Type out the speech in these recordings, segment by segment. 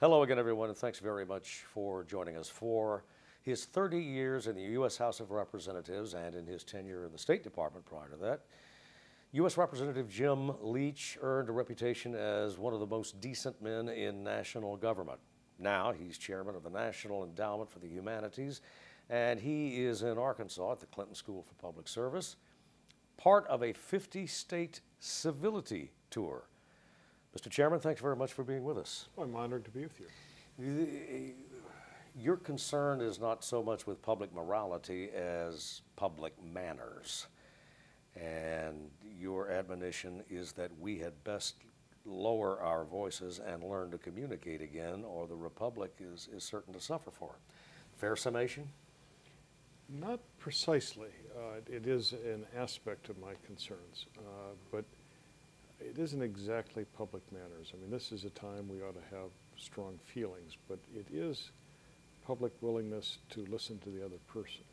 Hello again, everyone, and thanks very much for joining us. For his 30 years in the U.S. House of Representatives and in his tenure in the State Department prior to that, U.S. Representative Jim Leach earned a reputation as one of the most decent men in national government. Now he's chairman of the National Endowment for the Humanities, and he is in Arkansas at the Clinton School for Public Service, part of a 50-state civility tour. Mr. Chairman, thanks very much for being with us. Well, I'm honored to be with you. Your concern is not so much with public morality as public manners. And your admonition is that we had best lower our voices and learn to communicate again, or the Republic is certain to suffer for it. Fair summation? Not precisely. It is an aspect of my concerns, but it isn't exactly public manners. I mean, this is a time we ought to have strong feelings, but it is public willingness to listen to the other person.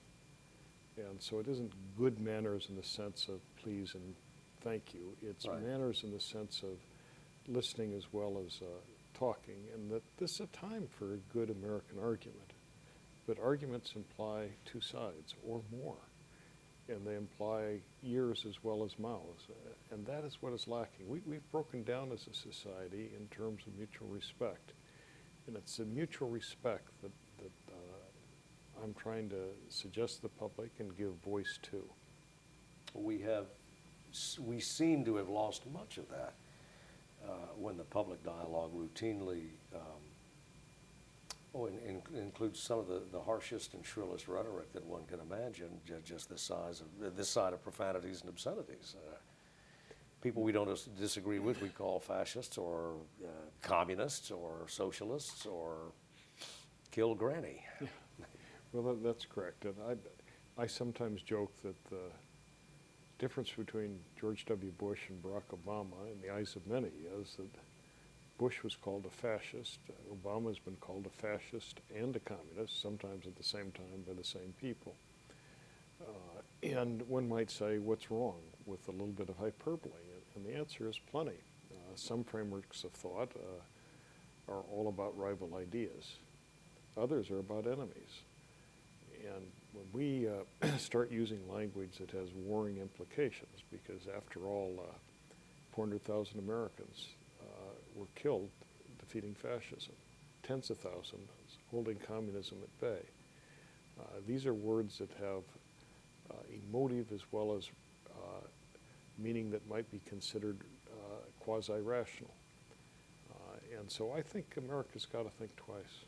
And so it isn't good manners in the sense of please and thank you. It's right. Manners in the sense of listening as well as talking, and that this is a time for a good American argument. But arguments imply two sides or more, and they imply ears as well as mouths, and that is what is lacking. We've broken down as a society in terms of mutual respect, and it's a mutual respect that I'm trying to suggest to the public and give voice to. We seem to have lost much of that when the public dialogue routinely includes some of the harshest and shrillest rhetoric that one can imagine, just this side of profanities and obscenities. People we don't disagree with, we call fascists or communists or socialists or kill granny. Yeah. Well, that's correct. And I sometimes joke that the difference between George W. Bush and Barack Obama, in the eyes of many, is that Bush was called a fascist. Obama has been called a fascist and a communist, sometimes at the same time by the same people. And one might say, what's wrong with a little bit of hyperbole? And the answer is plenty. Some frameworks of thought are all about rival ideas. Others are about enemies. And when we start using language that has warring implications, because after all, 400,000 Americans were killed defeating fascism, tens of thousands holding communism at bay. These are words that have emotive as well as meaning that might be considered quasi-rational. And so I think America's got to think twice.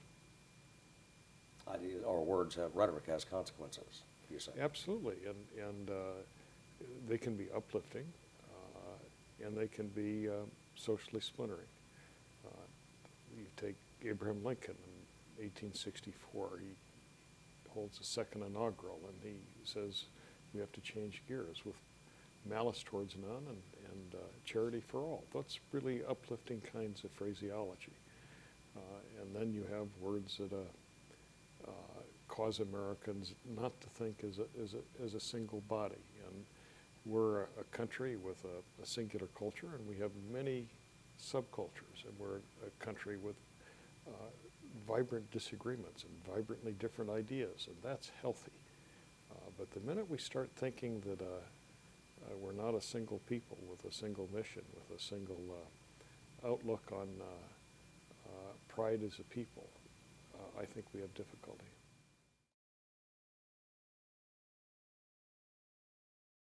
Ideas or rhetoric has consequences, you say? Absolutely, and they can be uplifting, and they can be socially splintering. You take Abraham Lincoln in 1864. He holds a second inaugural, and he says we have to change gears with malice towards none and charity for all. That's really uplifting kinds of phraseology. And then you have words that cause Americans not to think as a single body. And we're a country with a singular culture, and we have many subcultures, and we're a country with vibrant disagreements and vibrantly different ideas, and that's healthy. But the minute we start thinking that we're not a single people with a single mission, with a single outlook on pride as a people, I think we have difficulty.